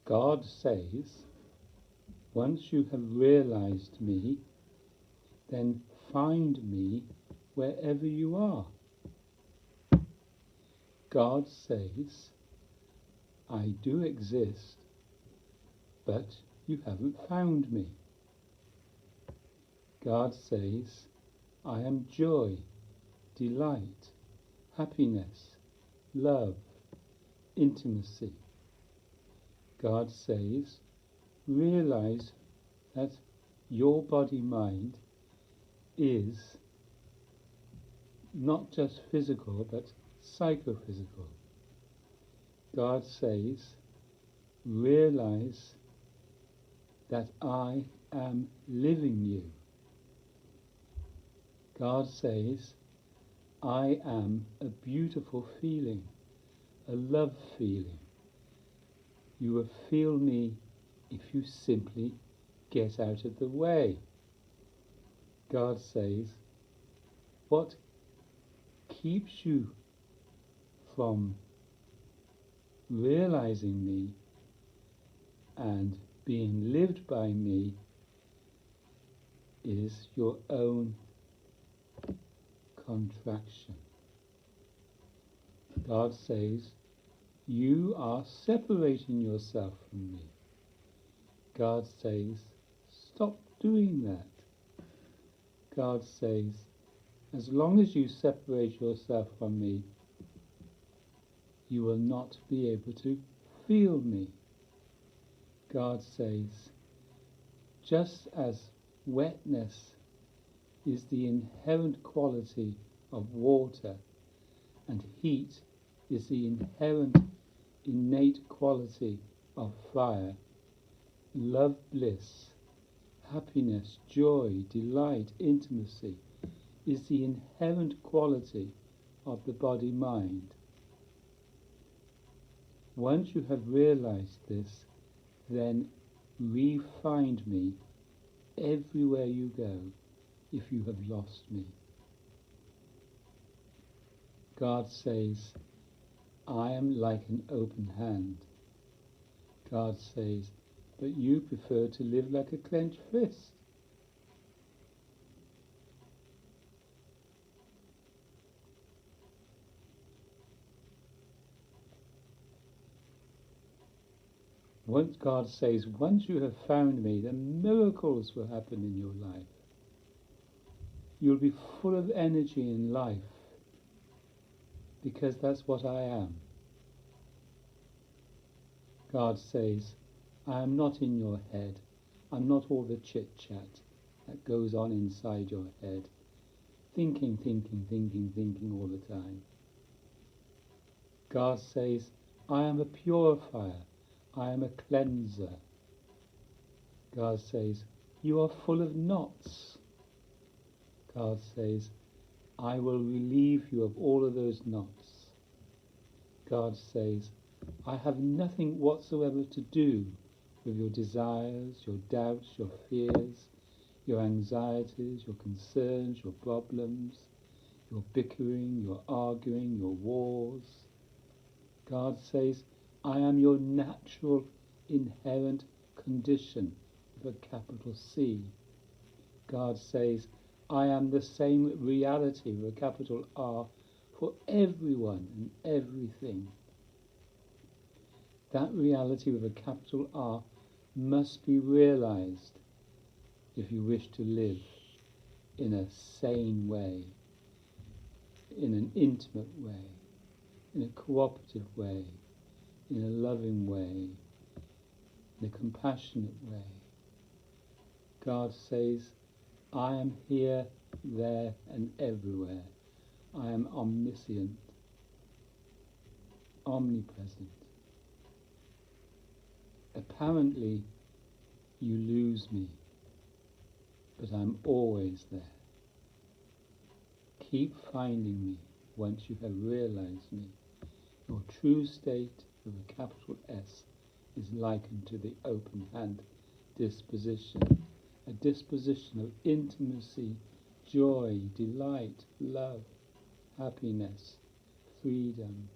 God says, once you have realized me, then find me wherever you are. God says, I do exist, but you haven't found me. God says, I am joy, delight, happiness, love, intimacy. God says, realize that your body-mind is not just physical, but psychophysical. God says, realize that I am living you. God says, I am a beautiful feeling, a love feeling. You will feel me if you simply get out of the way. God says, what keeps you from realizing me and being lived by me is your own contraction. God says, you are separating yourself from me. God says, stop doing that. God says, as long as you separate yourself from me, you will not be able to feel me. God says, just as wetness is the inherent quality of water and heat is the inherent innate quality of fire, love, bliss, happiness, joy, delight, intimacy is the inherent quality of the body-mind. Once you have realized this, then re-find me everywhere you go if you have lost me. God says, I am like an open hand. God says, but you prefer to live like a clenched fist. Once God says, once you have found me, then miracles will happen in your life. You'll be full of energy in life, because that's what I am. God says, I am not in your head. I'm not all the chit-chat that goes on inside your head. Thinking all the time. God says, I am a purifier. I am a cleanser. God says, you are full of knots. God says, I will relieve you of all of those knots. God says, I have nothing whatsoever to do with your desires, your doubts, your fears, your anxieties, your concerns, your problems, your bickering, your arguing, your wars. God says, I am your natural, inherent condition with a capital C. God says, I am the same reality with a capital R for everyone and everything. That reality with a capital R must be realized if you wish to live in a sane way, in an intimate way, in a cooperative way, in a loving way, in a compassionate way. God says, I am here, there and everywhere. I am omniscient, omnipresent. Apparently, you lose me, but I'm always there. Keep finding me once you have realized me. Your true state with a capital S is likened to the open hand disposition, a disposition of intimacy, joy, delight, love, happiness, freedom,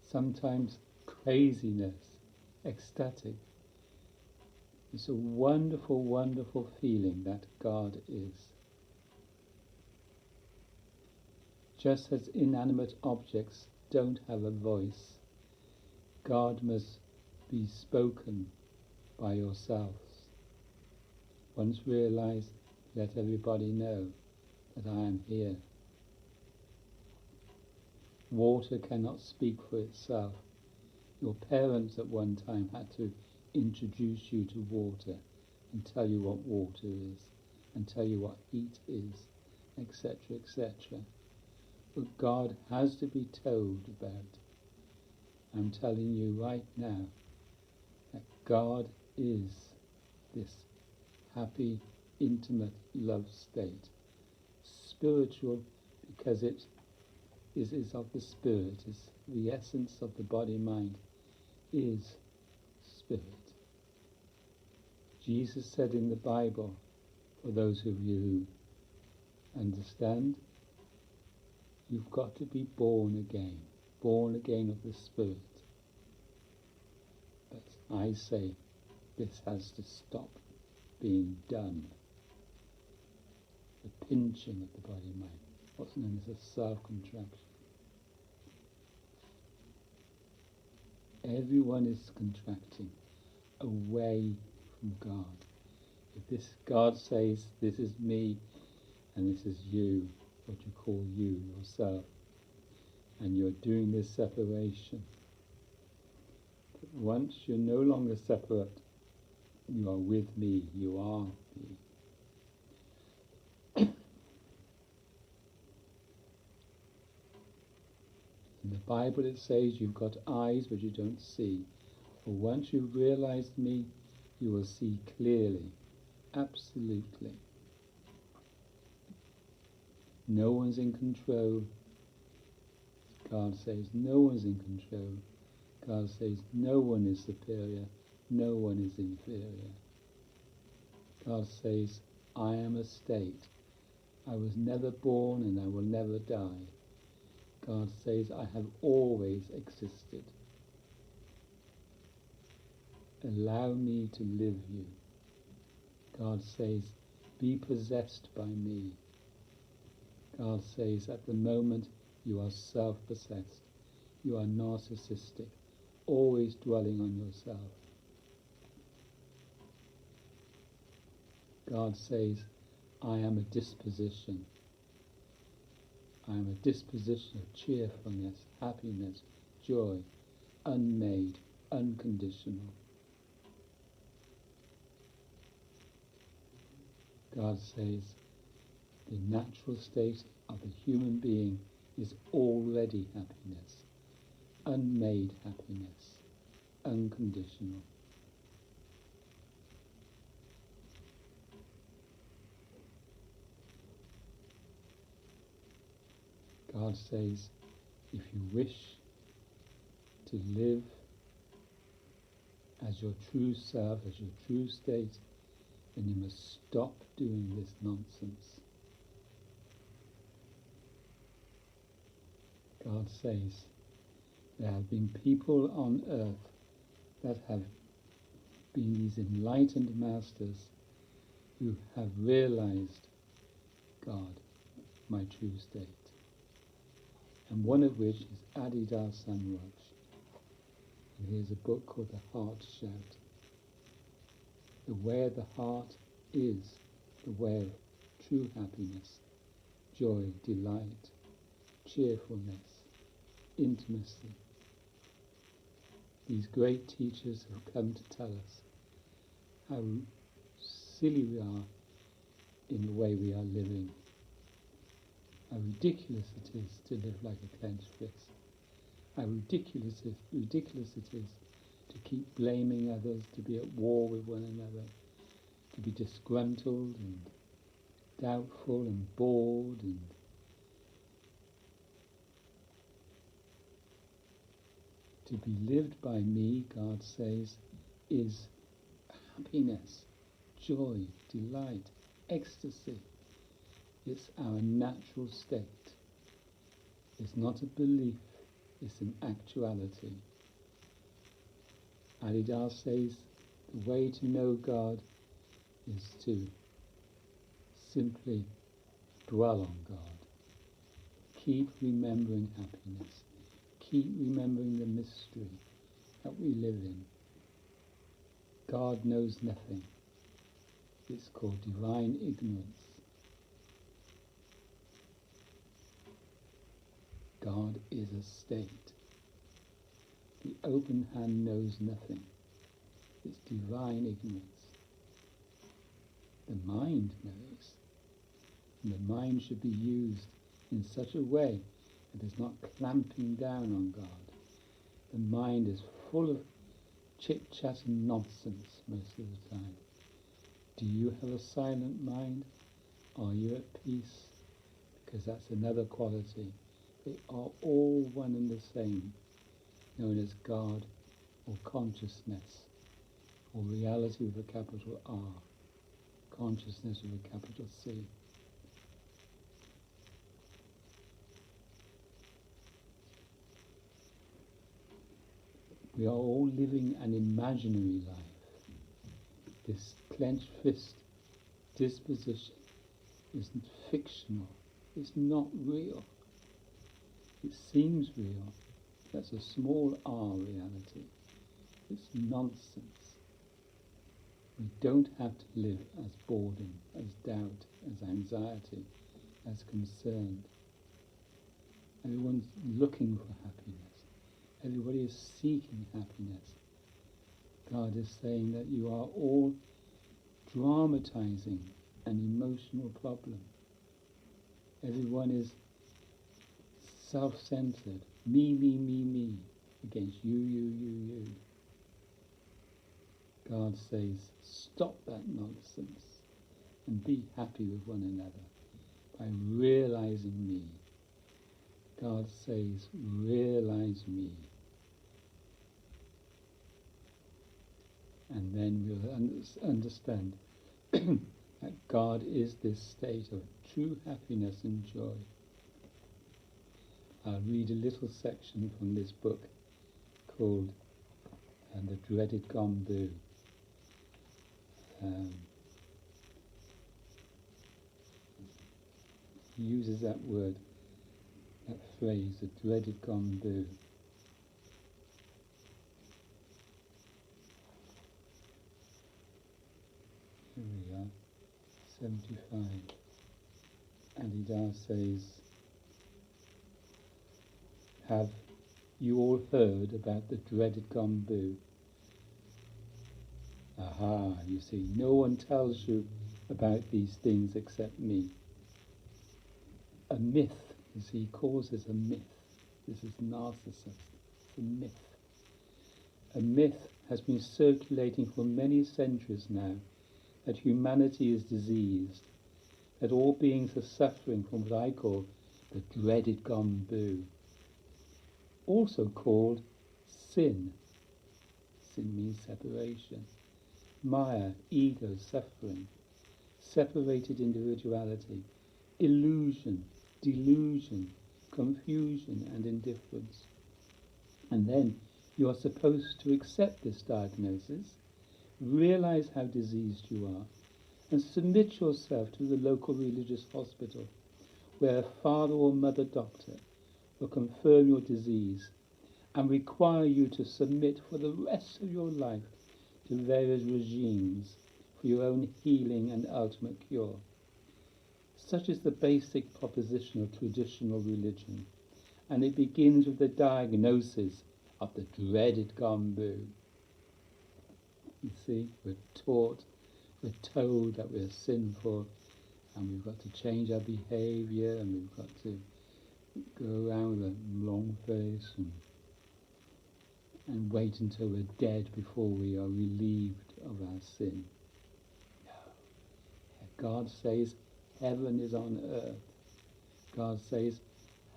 sometimes craziness, ecstatic. It's a wonderful, wonderful feeling that God is. Just as inanimate objects don't have a voice, God must be spoken by yourselves. Once realized, let everybody know that I am here. Water cannot speak for itself. Your parents at one time had to introduce you to water and tell you what water is and tell you what heat is, etc., etc. But God has to be told about. I'm telling you right now that God is this happy, intimate love state. Spiritual because it is of the spirit, is the essence of the body-mind, is spirit. Jesus said in the Bible, for those of you who understand, you've got to be born again of the Spirit. But I say, this has to stop being done. The pinching of the body-mind, what's known as a self-contraction. Everyone is contracting away from God. If this God says, this is me and this is you, what you call you, yourself, and you're doing this separation. But once you're no longer separate, you are with me, you are me. In the Bible it says you've got eyes but you don't see. But once you've realized me, you will see clearly, absolutely. No one's in control. God says no one's in control. God says no one is superior, no one is inferior. God says, I am a state. I was never born and I will never die. God says, I have always existed. Allow me to live you. God says, be possessed by me. God says, at the moment you are self-possessed. You are narcissistic, always dwelling on yourself. God says, I am a disposition. I am a disposition of cheerfulness, happiness, joy, unmade, unconditional. God says, the natural state of the human being is already happiness, unmade happiness, unconditional. God says, if you wish to live as your true self, as your true state, then you must stop doing this nonsense. God says, there have been people on earth that have been these enlightened masters who have realized God, my true state. And one of which is Adidas Samraj. And here's a book called The Heart Shout. The way of the heart is the way of true happiness, joy, delight, cheerfulness, intimacy. These great teachers have come to tell us how silly we are in the way we are living, how ridiculous it is to live like a clenched fist, how ridiculous it is to keep blaming others, to be at war with one another, to be disgruntled and doubtful and bored, and to be lived by me, God says, is happiness, joy, delight, ecstasy. It's our natural state. It's not a belief, it's an actuality. Alidar says the way to know God is to simply dwell on God. Keep remembering happiness. Keep remembering the mystery that we live in. God knows nothing. It's called divine ignorance. God is a state. The open hand knows nothing. It's divine ignorance. The mind knows. And the mind should be used in such a way that it's not clamping down on God. The mind is full of chit-chat and nonsense most of the time. Do you have a silent mind? Are you at peace? Because that's another quality. They are all one and the same, known as God or consciousness or reality with a capital R, consciousness with a capital C. We are all living an imaginary life. This clenched fist disposition isn't fictional. It's not real. It seems real. That's a small r reality. It's nonsense. We don't have to live as boredom, as doubt, as anxiety, as concern. Everyone's looking for happiness. Everybody is seeking happiness. God is saying that you are all dramatizing an emotional problem. Everyone is self-centered, me, against you. God says, stop that nonsense and be happy with one another by realizing me. God says, realize me. And then we'll understand that God is this state of true happiness and joy. I'll read a little section from this book called The Dreaded Gombu. He uses that word, that phrase, the dreaded Gombu. Here we are, 75. Alidar says, have you all heard about the dreaded Gombu? Aha, you see, no one tells you about these things except me. A myth, as he calls this a myth. This is narcissist. It's a myth. A myth has been circulating for many centuries now that humanity is diseased, that all beings are suffering from what I call the dreaded Gombu, also called sin. Sin means separation. Maya, ego, suffering, separated individuality, illusion, delusion, confusion and indifference. And then you are supposed to accept this diagnosis, realize how diseased you are, and submit yourself to the local religious hospital, where a father or mother doctor will confirm your disease and require you to submit for the rest of your life to various regimes for your own healing and ultimate cure. Such is the basic proposition of traditional religion, and it begins with the diagnosis of the dreaded Gombu. You see, we're taught, we're told that we're sinful, and we've got to change our behaviour, and we've got to go around with a long face and wait until we're dead before we are relieved of our sin. No. God says heaven is on earth. God says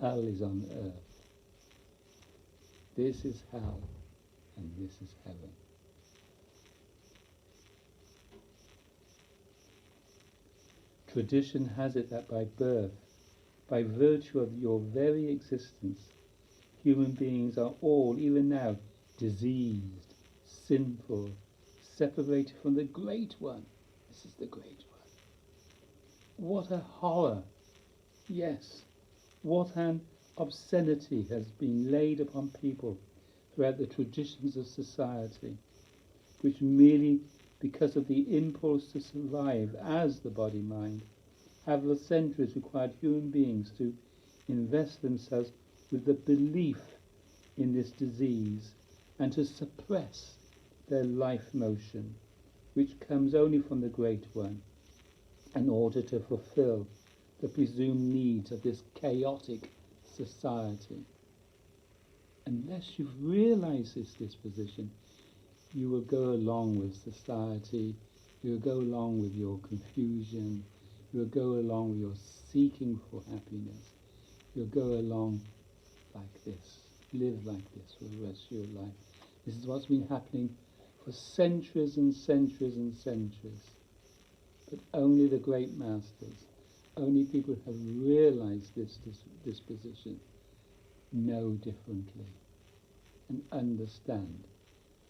hell is on earth. This is hell and this is heaven. Tradition has it that by birth, by virtue of your very existence, human beings are all, even now, diseased, sinful, separated from the Great One. This is the Great One. What a horror! Yes, what an obscenity has been laid upon people throughout the traditions of society, which merely because of the impulse to survive as the body-mind have for centuries required human beings to invest themselves with the belief in this disease and to suppress their life motion, which comes only from the Great One, in order to fulfill the presumed needs of this chaotic society. Unless you've realized this disposition, you will go along with society, you will go along with your confusion, you will go along with your seeking for happiness, you'll go along like this, live like this for the rest of your life. This is what's been happening for centuries and centuries and centuries. But only the great masters, only people who have realized this disposition know differently and understand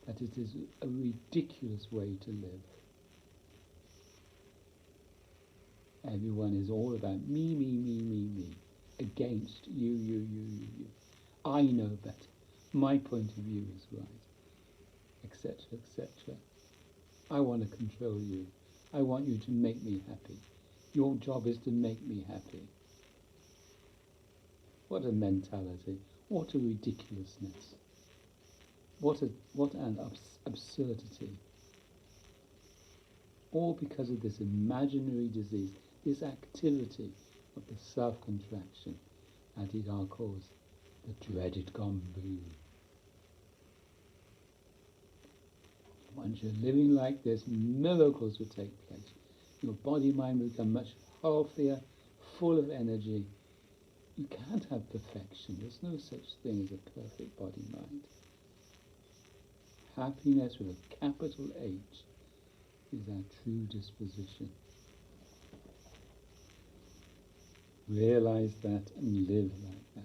that it is a ridiculous way to live. Everyone is all about me, against you. I know better. My point of view is right, etc., etc. I want to control you. I want you to make me happy. Your job is to make me happy. What a mentality. What a ridiculousness. What an absurdity. All because of this imaginary disease, this activity of the self-contraction, Adidar calls the dreaded Gombu. Once you're living like this, miracles will take place. Your body-mind will become much healthier, full of energy. You can't have perfection. There's no such thing as a perfect body-mind. Happiness with a capital H is our true disposition. Realize that and live like that.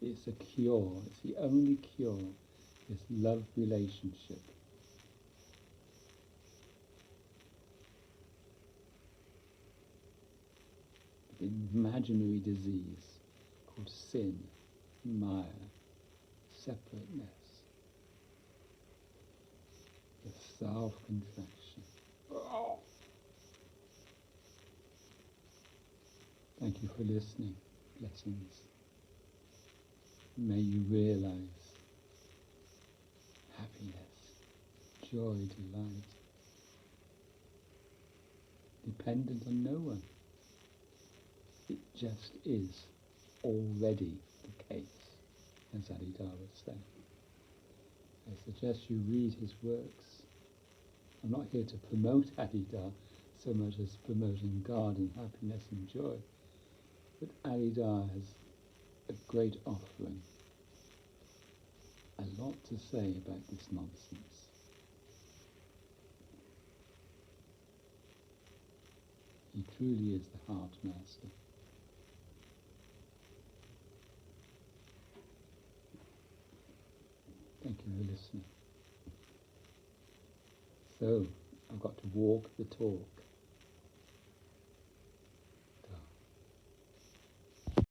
It's a cure. It's the only cure. This love relationship. The imaginary disease called sin, Maya, separateness, the self-contraction. Oh. Thank you for listening. Blessings. May you realize happiness, joy, delight, dependent on no one. It just is already the case, as Adidar would say. I suggest you read his works. I'm not here to promote Adidar so much as promoting God and happiness and joy. But Adidar has a great offering. A lot to say about this nonsense. He truly is the heart master. Thank you for listening. So, I've got to walk the talk.